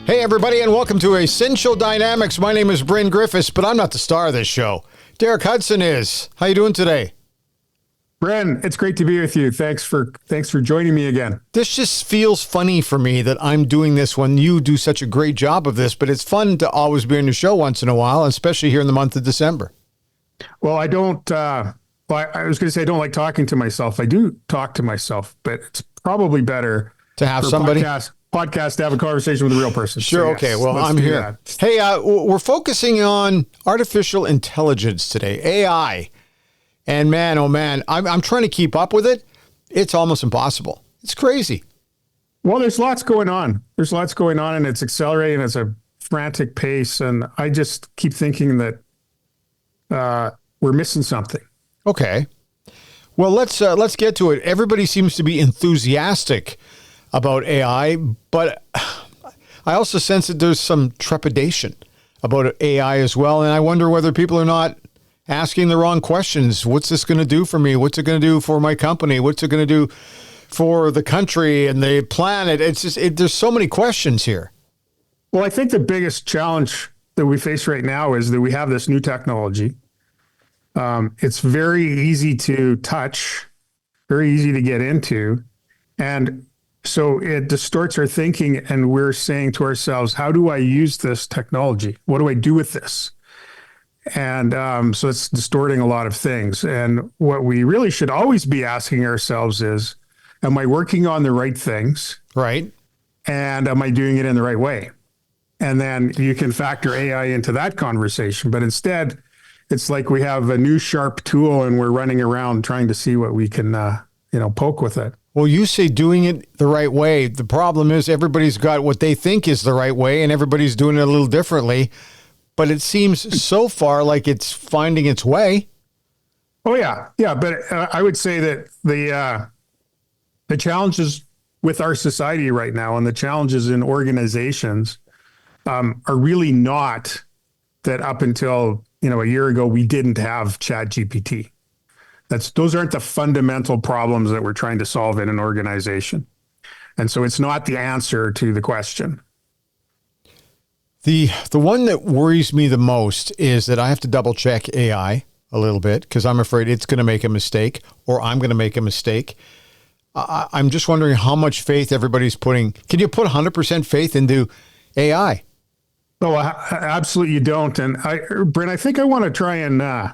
Hey, everybody, and welcome to Essential Dynamics. My name is Bryn Griffiths, but I'm not the star of this show. Derek Hudson is. How you doing today? Bryn, it's great to be with you. Thanks for joining me again. This just feels funny for me that I'm doing this when you do such a great job of this, but it's fun to always be on your show once in a while, especially here in the month of December. Well, I don't, I was going to say I don't like talking to myself. I do talk to myself, but it's probably better To have somebody. Podcast to have a conversation with a real person. Sure. So, Okay. yes, Well, let's I'm do here. that. Hey, we're focusing on artificial intelligence today, AI. And man, oh man, I'm trying to keep up with it. It's almost impossible. It's crazy. Well, there's lots going on. And it's accelerating at a frantic pace. And I just keep thinking that we're missing something. Okay. Well, let's get to it. Everybody seems to be enthusiastic about AI, but I also sense that there's some trepidation about AI as well. And I wonder whether people are not asking the wrong questions. What's this going to do for me? What's it going to do for my company? What's it going to do for the country and the planet? It's just, there's so many questions here. Well, I think the biggest challenge that we face right now is that we have this new technology. It's very easy to touch, very easy to get into. And so it distorts our thinking, and we're saying to ourselves, how do I use this technology? What do I do with this? And so it's distorting a lot of things. And what we really should always be asking ourselves is, am I working on the right things? Right. And am I doing it in the right way? And then you can factor AI into that conversation. But instead, it's like we have a new sharp tool and we're running around trying to see what we can, poke with it. Well, you say doing it the right way. The problem is everybody's got what they think is the right way, and everybody's doing it a little differently. But it seems so far like it's finding its way. Oh, yeah. Yeah. But I would say that the challenges with our society right now and the challenges in organizations are really not that up until, a year ago, we didn't have ChatGPT. Those aren't the fundamental problems that we're trying to solve in an organization. And so it's not the answer to the question. The one that worries me the most is that I have to double check AI a little bit because I'm afraid it's going to make a mistake or I'm going to make a mistake. I'm just wondering how much faith everybody's putting. Can you put 100% faith into AI? Oh, absolutely you don't. And Bryn, I think I want to try and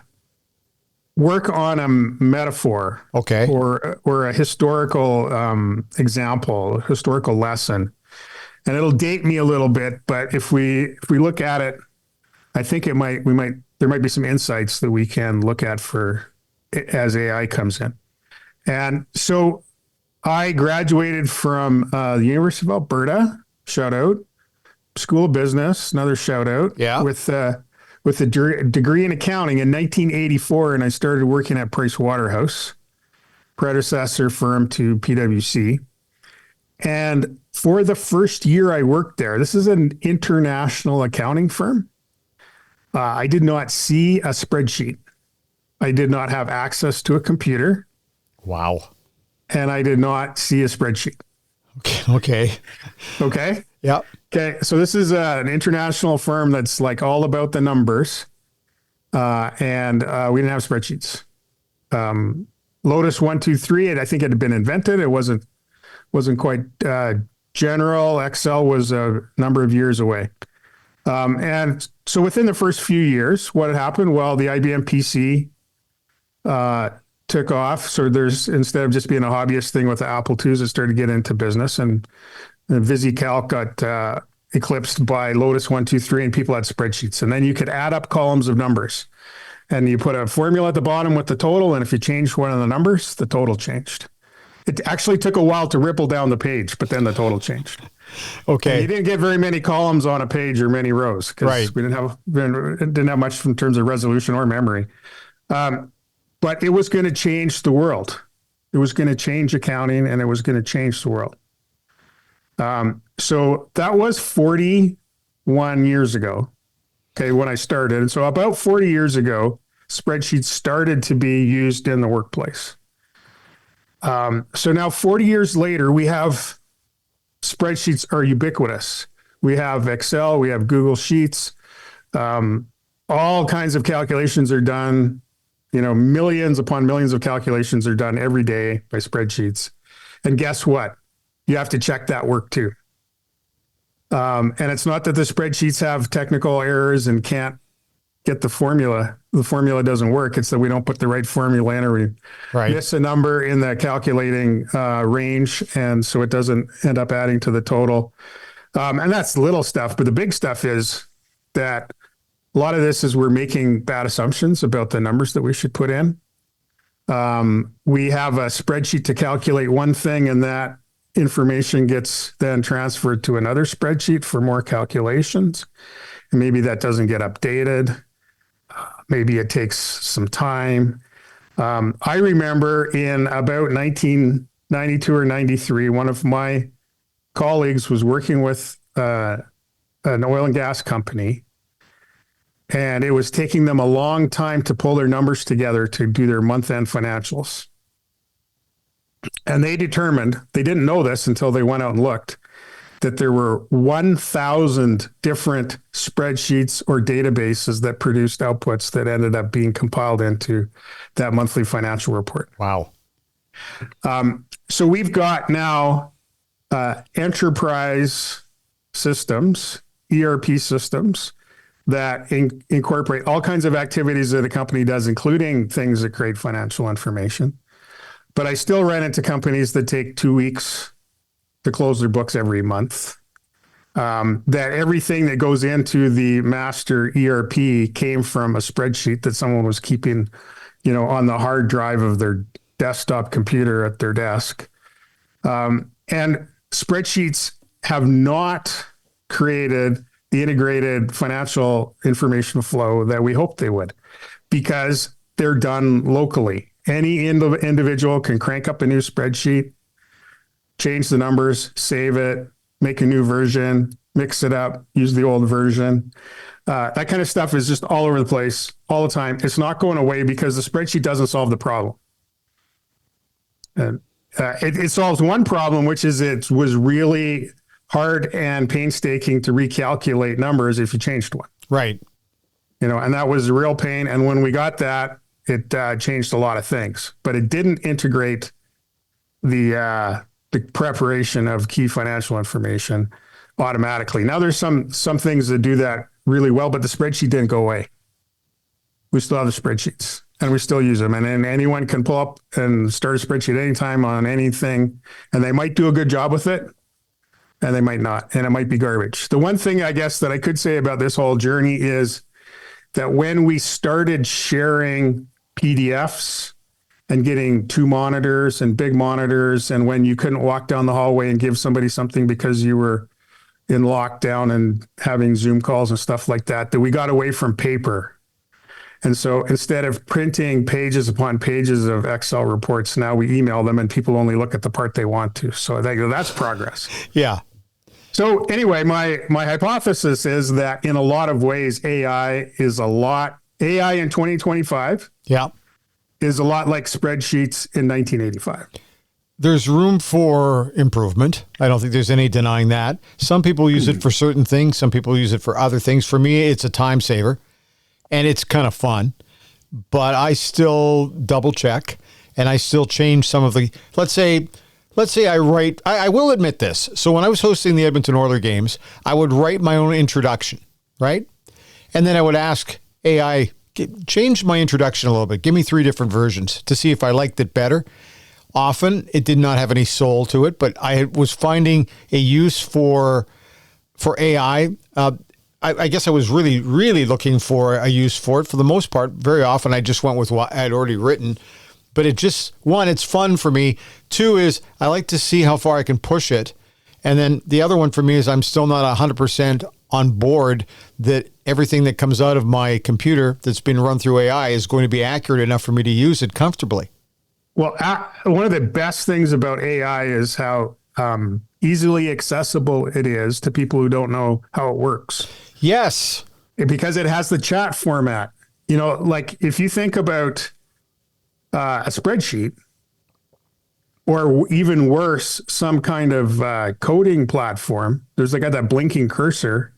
work on a metaphor, Okay. or a historical example, a historical lesson. And it'll date me a little bit, but if we look at it, I think there might be some insights that we can look at as AI comes in. And so I graduated from the University of Alberta, shout out, School of Business, another shout out, Yeah. with a degree in accounting in 1984, and I started working at Price Waterhouse, predecessor firm to PwC. And for the first year I worked there, this is an international accounting firm. I did not see a spreadsheet. I did not have access to a computer. Wow. And I did not see a spreadsheet. Okay. Okay. Yep. Okay. So this is an international firm that's like all about the numbers. And we didn't have spreadsheets. Lotus 1, 2, 3, I think it had been invented. It wasn't quite general. Excel was a number of years away. And so within the first few years, what had happened? Well, the IBM PC took off. So instead of just being a hobbyist thing with the Apple IIs, it started to get into business. And VisiCalc got eclipsed by Lotus 1, 2, 3, and people had spreadsheets. And then you could add up columns of numbers. And you put a formula at the bottom with the total. And if you changed one of the numbers, the total changed. It actually took a while to ripple down the page, but then the total changed. Okay. And you didn't get very many columns on a page or many rows because we didn't have much in terms of resolution or memory. But it was going to change the world. It was going to change accounting, and it was going to change the world. So that was 41 years ago, okay, when I started. And so about 40 years ago, spreadsheets started to be used in the workplace. So now 40 years later, we have spreadsheets are ubiquitous. We have Excel, we have Google Sheets. All kinds of calculations are done. Millions upon millions of calculations are done every day by spreadsheets. And guess what? You have to check that work too. And it's not that the spreadsheets have technical errors and can't get the formula. The formula doesn't work. It's that we don't put the right formula in, or we miss a number in the calculating range. And so it doesn't end up adding to the total. And that's little stuff. But the big stuff is that a lot of this is we're making bad assumptions about the numbers that we should put in. We have a spreadsheet to calculate one thing, and that information gets then transferred to another spreadsheet for more calculations. And maybe that doesn't get updated. Maybe it takes some time. I remember in about 1992 or 93, one of my colleagues was working with an oil and gas company, and it was taking them a long time to pull their numbers together to do their month-end financials. And they determined, they didn't know this until they went out and looked, that there were 1,000 different spreadsheets or databases that produced outputs that ended up being compiled into that monthly financial report. Wow. So we've got now enterprise systems, ERP systems, that incorporate all kinds of activities that a company does, including things that create financial information. But I still run into companies that take 2 weeks to close their books every month. That everything that goes into the master ERP came from a spreadsheet that someone was keeping, on the hard drive of their desktop computer at their desk. And spreadsheets have not created the integrated financial information flow that we hoped they would, because they're done locally. Any individual can crank up a new spreadsheet, change the numbers, save it, make a new version, mix it up, use the old version. That kind of stuff is just all over the place all the time. It's not going away because the spreadsheet doesn't solve the problem. And it solves one problem, which is it was really hard and painstaking to recalculate numbers if you changed one. Right. And that was a real pain. And when we got that, it changed a lot of things, but it didn't integrate the preparation of key financial information automatically. Now there's some things that do that really well, but the spreadsheet didn't go away. We still have the spreadsheets and we still use them. And then anyone can pull up and start a spreadsheet anytime on anything, and they might do a good job with it, and they might not, and it might be garbage. The one thing I guess that I could say about this whole journey is that when we started sharing PDFs and getting 2 monitors and big monitors, and when you couldn't walk down the hallway and give somebody something because you were in lockdown and having Zoom calls and stuff like that, that we got away from paper. And so instead of printing pages upon pages of Excel reports, now we email them and people only look at the part they want to. So that's progress. Yeah. So anyway, my hypothesis is that in a lot of ways, AI in 2025 is a lot like spreadsheets in 1985. There's room for improvement. I don't think there's any denying that. Some people use it for certain things. Some people use it for other things. For me, it's a time saver and it's kind of fun, but I still double check and I still change some of the, let's say I will admit this. So when I was hosting the Edmonton Oilers games, I would write my own introduction, right? And then I would ask AI, change my introduction a little bit. Give me 3 different versions to see if I liked it better. Often it did not have any soul to it, but I was finding a use for AI. I guess I was really, really looking for a use for it. For the most part, very often I just went with what I had already written. But it just, 1, it's fun for me. 2 is I like to see how far I can push it. And then the other one for me is I'm still not 100% on board that everything that comes out of my computer that's been run through AI is going to be accurate enough for me to use it comfortably. Well, one of the best things about AI is how easily accessible it is to people who don't know how it works. Yes. Because it has the chat format. Like if you think about a spreadsheet, or even worse, some kind of coding platform. There's like that blinking cursor,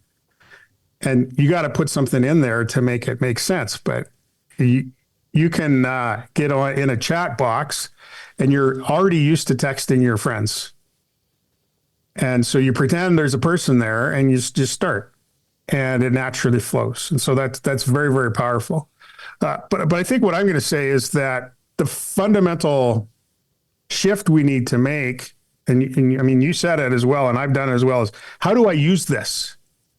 and you got to put something in there to make it make sense. But you can get on in a chat box, and you're already used to texting your friends. And so you pretend there's a person there and you just start, and it naturally flows. And so that's very, very powerful. But I think what I'm going to say is that the fundamental shift we need to make, and I mean, you said it as well, and I've done it as well, is how do I use this?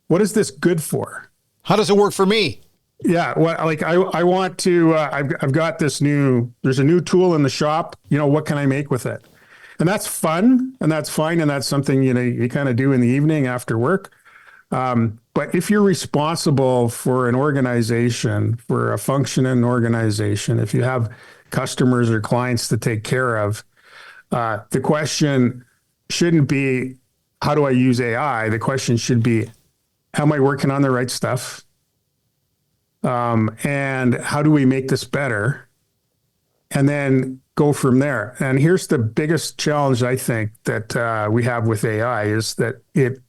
What is this good for? How does it work for me? Yeah, well, like I want to. I've got this new. There's a new tool in the shop. What can I make with it? And that's fun, and that's fine, and that's something you kind of do in the evening after work. But if you're responsible for an organization, for a functioning organization, if you have customers or clients to take care of, the question shouldn't be, how do I use AI? The question should be, am I working on the right stuff? And how do we make this better? And then go from there. And here's the biggest challenge I think that we have with AI is that it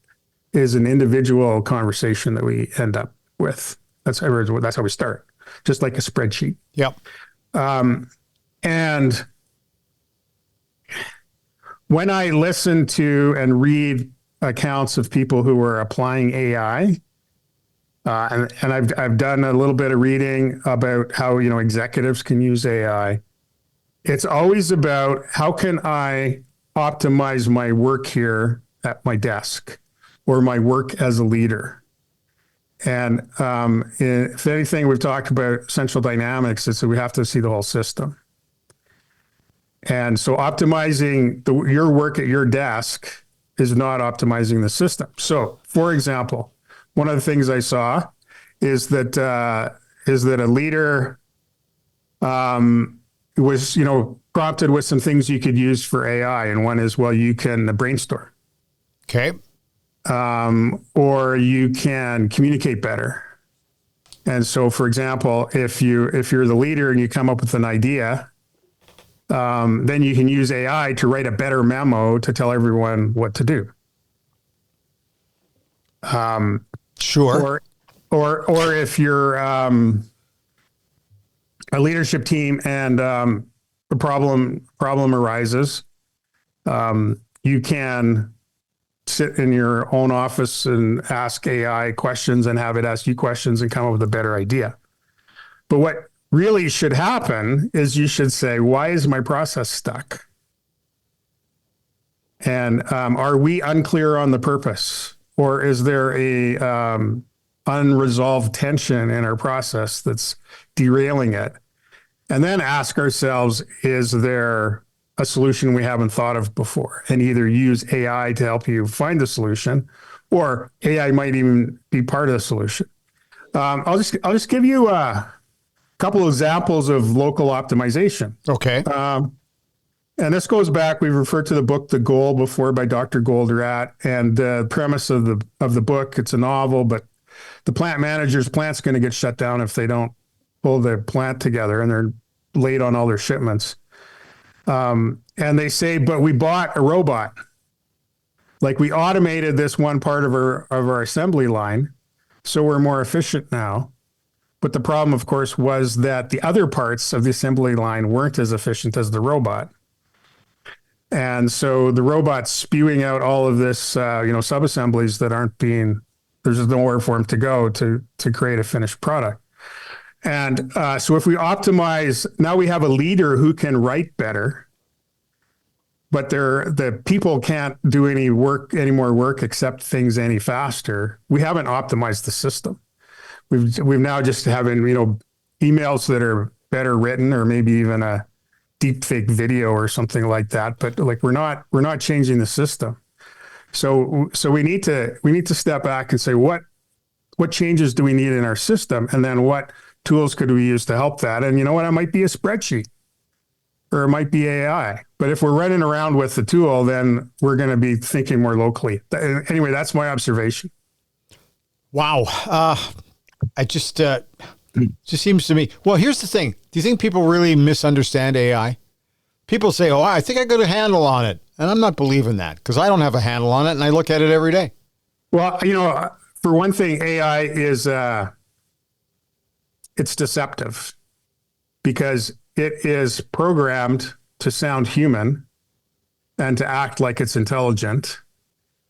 is an individual conversation that we end up with. That's how we start, just like a spreadsheet. Yep. And when I listen to and read accounts of people who are applying AI, and I've done a little bit of reading about how executives can use AI. It's always about how can I optimize my work here at my desk or my work as a leader. And if anything, we've talked about central dynamics, is that we have to see the whole system. And so optimizing your work at your desk is not optimizing the system. So, for example, one of the things I saw is that a leader was prompted with some things you could use for AI, and one is, well, you can brainstorm, Okay. or you can communicate better. And so, for example, if you're the leader and you come up with an idea, then you can use AI to write a better memo to tell everyone what to do. Sure. Or if you're a leadership team and a problem arises, you can sit in your own office and ask AI questions and have it ask you questions and come up with a better idea. But what really should happen is you should say, why is my process stuck? And are we unclear on the purpose? Or is there a unresolved tension in our process that's derailing it? And then ask ourselves, is there a solution we haven't thought of before? And either use AI to help you find the solution, or AI might even be part of the solution. I'll just give you a couple of examples of local optimization. Okay. And this goes back, we've referred to the book, The Goal, before, by Dr. Goldratt. And the premise of the book, it's a novel, but the plant's going to get shut down if they don't pull their plant together, and they're late on all their shipments. And they say, but we bought a robot. Like, we automated this one part of our assembly line, so we're more efficient now. But the problem, of course, was that the other parts of the assembly line weren't as efficient as the robot. And so the robot's spewing out all of this, sub-assemblies that there's nowhere for them to go to create a finished product. And so if we optimize, now we have a leader who can write better, but the people can't do any more work, accept things any faster. We haven't optimized the system. We've now just having, emails that are better written, or maybe even a deep fake video or something like that. But like, we're not changing the system. So we need to step back and say, what changes do we need in our system? And then what tools could we use to help that? And you know what? It might be a spreadsheet, or it might be AI. But if we're running around with the tool, then we're going to be thinking more locally. Anyway, that's my observation. Wow. It just seems to me. Well, here's the thing. Do you think people really misunderstand AI? People say, oh, I think I got a handle on it. And I'm not believing that because I don't have a handle on it and I look at it every day. Well, for one thing, AI is it's deceptive because it is programmed to sound human and to act like it's intelligent.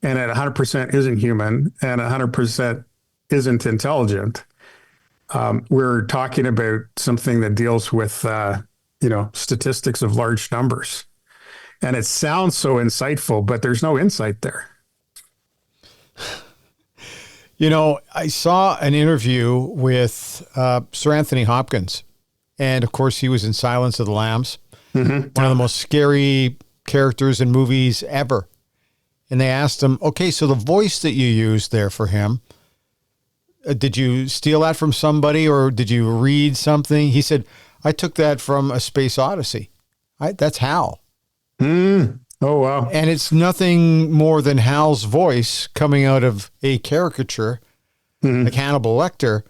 And it 100% isn't human and 100% isn't intelligent. We're talking about something that deals with, statistics of large numbers. And it sounds so insightful, but there's no insight there. I saw an interview with Sir Anthony Hopkins. And of course, he was in Silence of the Lambs, one of the most scary characters in movies ever. And they asked him, okay, so the voice that you used there for him, did you steal that from somebody or did you read something? He said, I took that from A Space Odyssey. That's Hal. Oh, wow. And it's nothing more than Hal's voice coming out of a caricature, like Hannibal Lecter,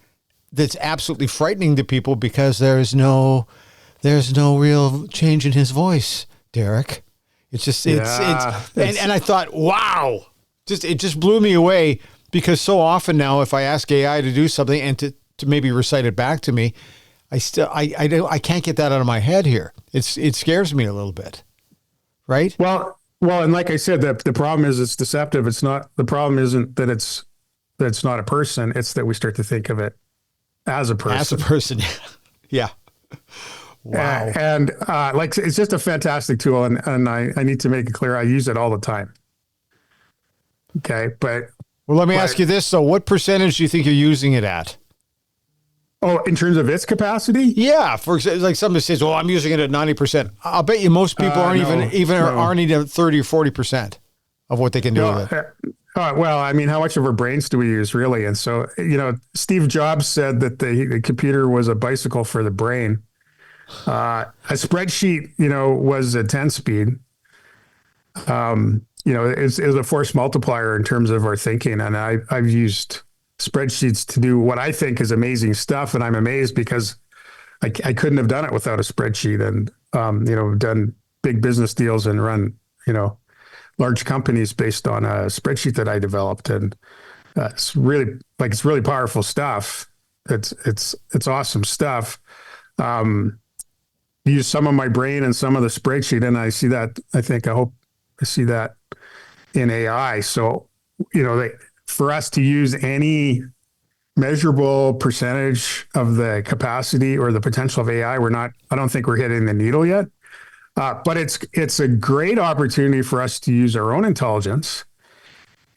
that's absolutely frightening to people because there's no real change in his voice, Derek. It's just, and I thought, wow, it just blew me away because so often now, if I ask AI to do something and to maybe recite it back to me, I can't get that out of my head here. It scares me a little bit. Right. Well, and like I said, the problem is it's deceptive. It's not, the problem isn't that it's not a person. It's that we start to think of it as a person. As a person. Yeah. Wow. And it's just a fantastic tool. And I need to make it clear, I use it all the time. Okay. Well, let me ask you this. So what percentage do you think you're using it at? Oh, in terms of its capacity? Yeah. For example, like somebody says, well, I'm using it at 90%. I'll bet you most people aren't even 30 or 40% of what they can do with it. Well, I mean, how much of our brains do we use really? And so, Steve Jobs said that the computer was a bicycle for the brain. A spreadsheet, was a 10 speed. It's a force multiplier in terms of our thinking. And I've used spreadsheets to do what I think is amazing stuff. And I'm amazed because I couldn't have done it without a spreadsheet and, done big business deals and run, large companies based on a spreadsheet that I developed. And it's really powerful stuff. It's awesome stuff. Use some of my brain and some of the spreadsheet. And I see that, I hope I see that in AI. So, for us to use any measurable percentage of the capacity or the potential of AI, I don't think we're hitting the needle yet. But it's a great opportunity for us to use our own intelligence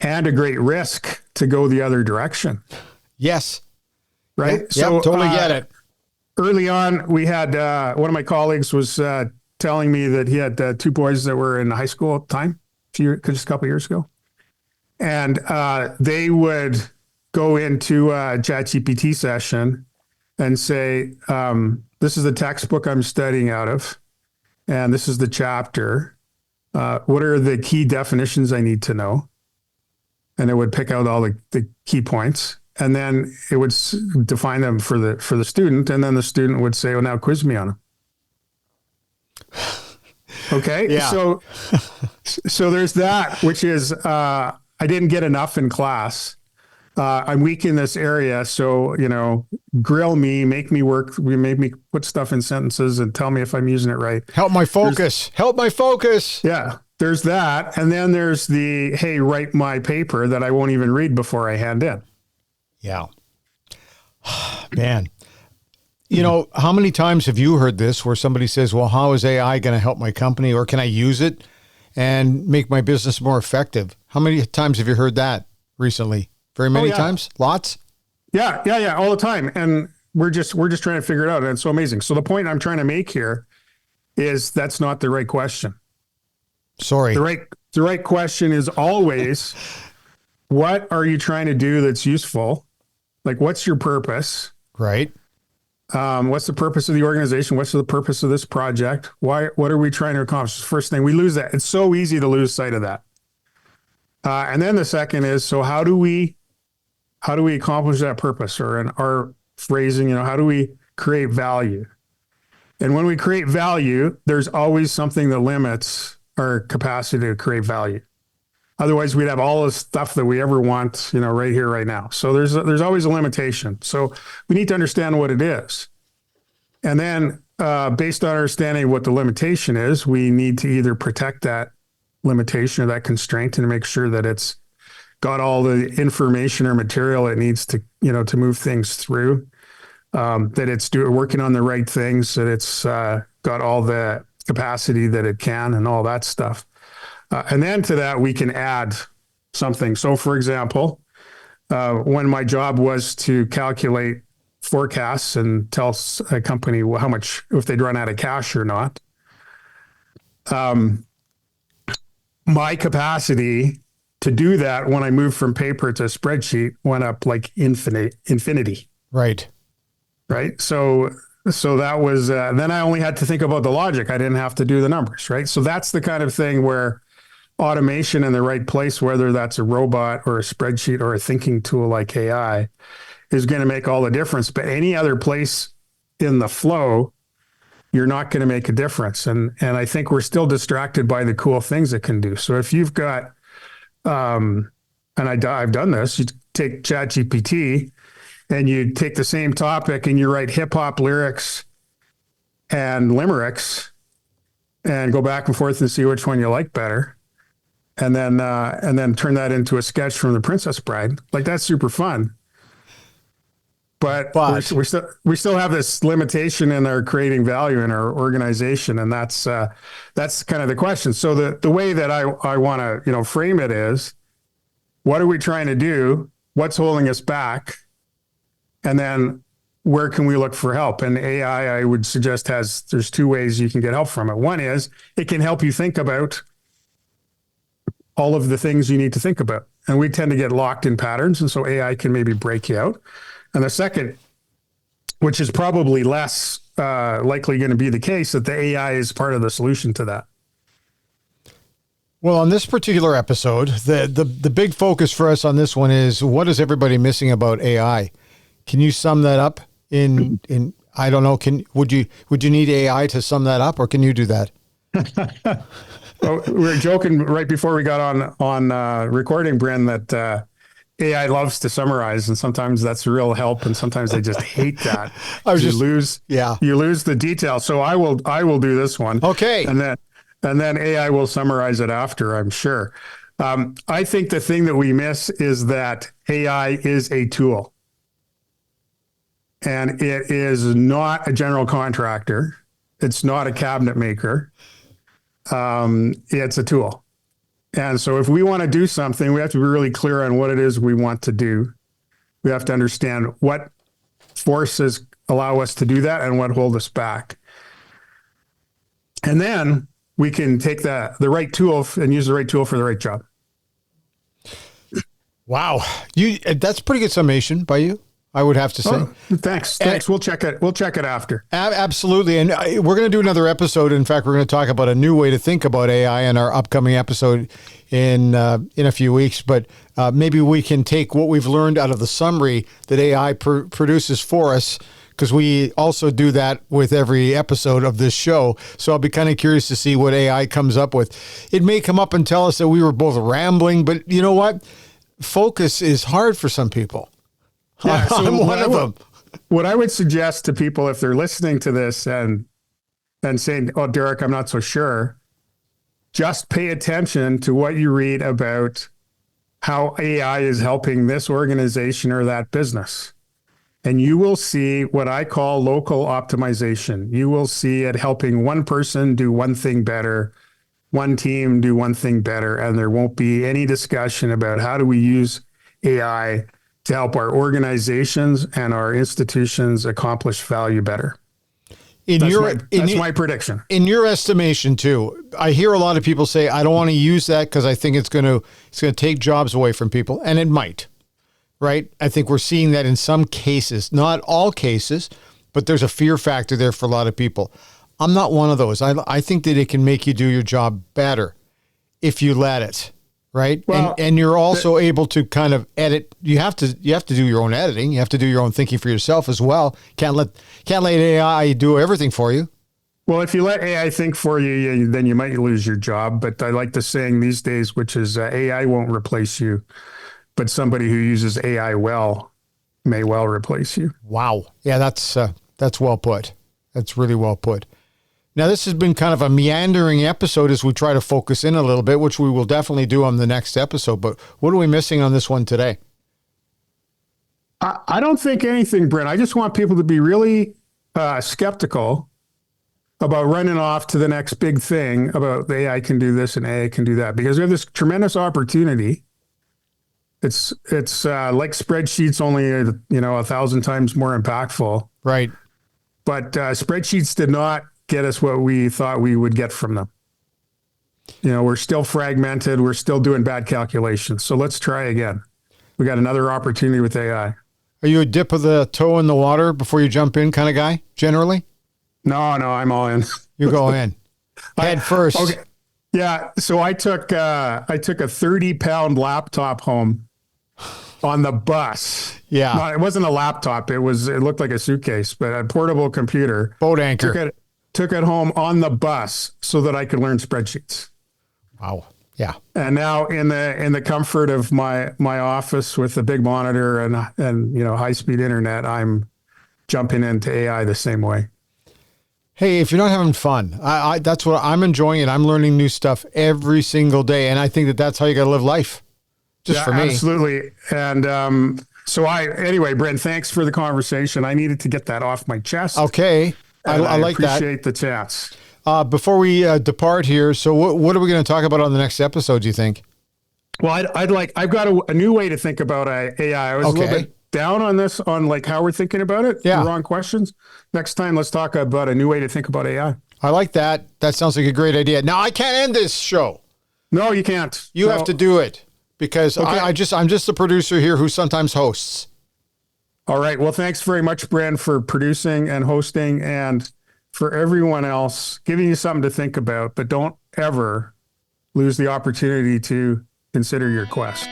and a great risk to go the other direction. Yes. Right. Yep, totally get it. Early on, we had one of my colleagues was telling me that he had two boys that were in high school at the time, just a couple of years ago. And they would go into a ChatGPT session and say, this is the textbook I'm studying out of, and this is the chapter. What are the key definitions I need to know? And it would pick out all the key points. And then it would define them for the student. And then the student would say, well, now quiz me on them. Okay. Yeah. So there's that, which is, I didn't get enough in class. I'm weak in this area. So, grill me, make me work. Make me put stuff in sentences and tell me if I'm using it right. Help my focus. Yeah. There's that. And then there's the, hey, write my paper that I won't even read before I hand in. Yeah. Man. How many times have you heard this where somebody says, well, how is AI going to help my company or can I use it and make my business more effective? How many times have you heard that recently? Very many times? Lots? Yeah. All the time. And we're just trying to figure it out. And it's so amazing. So the point I'm trying to make here is that's not the right question. Sorry. The right question is always, what are you trying to do that's useful? Like, what's your purpose? Right. What's the purpose of the organization? What's the purpose of this project? What are we trying to accomplish? First thing, we lose that. It's so easy to lose sight of that. And then the second is, so how do we accomplish that purpose? Or in our phrasing, how do we create value? And when we create value, there's always something that limits our capacity to create value. Otherwise, we'd have all the stuff that we ever want, right here, right now. So there's always a limitation. So we need to understand what it is. And then based on understanding what the limitation is, we need to either protect that limitation or that constraint and make sure that it's got all the information or material it needs to, to move things through, that it's working on the right things, that it's got all the capacity that it can and all that stuff. And then to that, we can add something. So for example, when my job was to calculate forecasts and tell a company how much, if they'd run out of cash or not, my capacity to do that when I moved from paper to spreadsheet went up like infinity. Right. Right. So that was, then I only had to think about the logic. I didn't have to do the numbers. Right. So that's the kind of thing where automation in the right place, whether that's a robot or a spreadsheet or a thinking tool like AI, is going to make all the difference. But any other place in the flow, you're not going to make a difference. And I think we're still distracted by the cool things it can do. So if you've got, and I've done this, you take ChatGPT and you take the same topic and you write hip hop lyrics and limericks and go back and forth and see which one you like better. And then turn that into a sketch from The Princess Bride. Like, that's super fun. But we still have this limitation in our creating value in our organization, and that's kind of the question. So the way that I want to frame it is, what are we trying to do? What's holding us back? And then where can we look for help? And AI, I would suggest, there's two ways you can get help from it. One is it can help you think about all of the things you need to think about. And we tend to get locked in patterns. And so AI can maybe break you out. And the second, which is probably less likely going to be the case, that the AI is part of the solution to that. Well, on this particular episode, the big focus for us on this one is, what is everybody missing about AI? Can you sum that up in I don't know, would you need AI to sum that up, or can you do that? Well, we were joking right before we got on recording, Bryn, that AI loves to summarize, and sometimes that's a real help, and sometimes they just hate that. You lose the detail. So I will do this one. Okay. And then AI will summarize it after, I'm sure. I think the thing that we miss is that AI is a tool, and it is not a general contractor. It's not a cabinet maker. It's a tool. And so if we want to do something, we have to be really clear on what it is we want to do. We have to understand what forces allow us to do that and what hold us back. And then we can take the right tool and use the right tool for the right job. Wow. That's a pretty good summation by you, I would have to say. Oh, thanks. We'll check it after. Absolutely. And we're going to do another episode. In fact, we're going to talk about a new way to think about AI in our upcoming episode in a few weeks. But maybe we can take what we've learned out of the summary that AI produces for us, because we also do that with every episode of this show. So I'll be kind of curious to see what AI comes up with. It may come up and tell us that we were both rambling, but you know what? Focus is hard for some people. Yeah, so I'm one of them. What I would suggest to people, if they're listening to this and saying, "Oh, Derek, I'm not so sure," just pay attention to what you read about how AI is helping this organization or that business. And you will see what I call local optimization. You will see it helping one person do one thing better, one team do one thing better, and there won't be any discussion about how do we use AI to help our organizations and our institutions accomplish value better. That's my prediction. In your estimation, too, I hear a lot of people say, "I don't want to use that because I think it's going to take jobs away from people," and it might. Right? I think we're seeing that in some cases, not all cases, but there's a fear factor there for a lot of people. I'm not one of those. I think that it can make you do your job better if you let it. Right. Well, and you're also able to kind of edit. You have to do your own editing. You have to do your own thinking for yourself as well. Can't let AI do everything for you. Well, if you let AI think for you, then you might lose your job. But I like the saying these days, which is AI won't replace you, but somebody who uses AI well may well replace you. Wow. Yeah, that's well put. That's really well put. Now, this has been kind of a meandering episode as we try to focus in a little bit, which we will definitely do on the next episode. But what are we missing on this one today? I don't think anything, Bryn. I just want people to be really skeptical about running off to the next big thing about AI can do this and AI can do that, because we have this tremendous opportunity. It's like spreadsheets, only 1,000 times more impactful. Right. But spreadsheets did not get us what we thought we would get from them. We're still fragmented. We're still doing bad calculations. So let's try again. We got another opportunity with AI. Are you a dip of the toe in the water before you jump in kind of guy, generally? No, I'm all in. You go in. Head first. Okay. Yeah. So I took a 30-pound laptop home on the bus. Yeah. No, it wasn't a laptop. It looked like a suitcase, but a portable computer. Boat anchor. Took it home on the bus so that I could learn spreadsheets. Wow. Yeah. And now in the comfort of my office with a big monitor and high-speed internet, I'm jumping into AI the same way. Hey, if you're not having fun, that's what I'm enjoying, and I'm learning new stuff every single day. And I think that's how you got to live life. Just for me. Absolutely. And anyway, Bryn, thanks for the conversation. I needed to get that off my chest. Okay. I like that. I appreciate the chance. Before we depart here, so what are we going to talk about on the next episode, do you think? Well, I've got a new way to think about AI. I was a little bit down on this, on like how we're thinking about it. Yeah. The wrong questions. Next time, let's talk about a new way to think about AI. I like that. That sounds like a great idea. Now, I can't end this show. No, you can't. You have to do it, because Okay. I'm just the producer here who sometimes hosts. All right. Well, thanks very much, Bryn, for producing and hosting, and for everyone else, giving you something to think about. But don't ever lose the opportunity to consider your quest.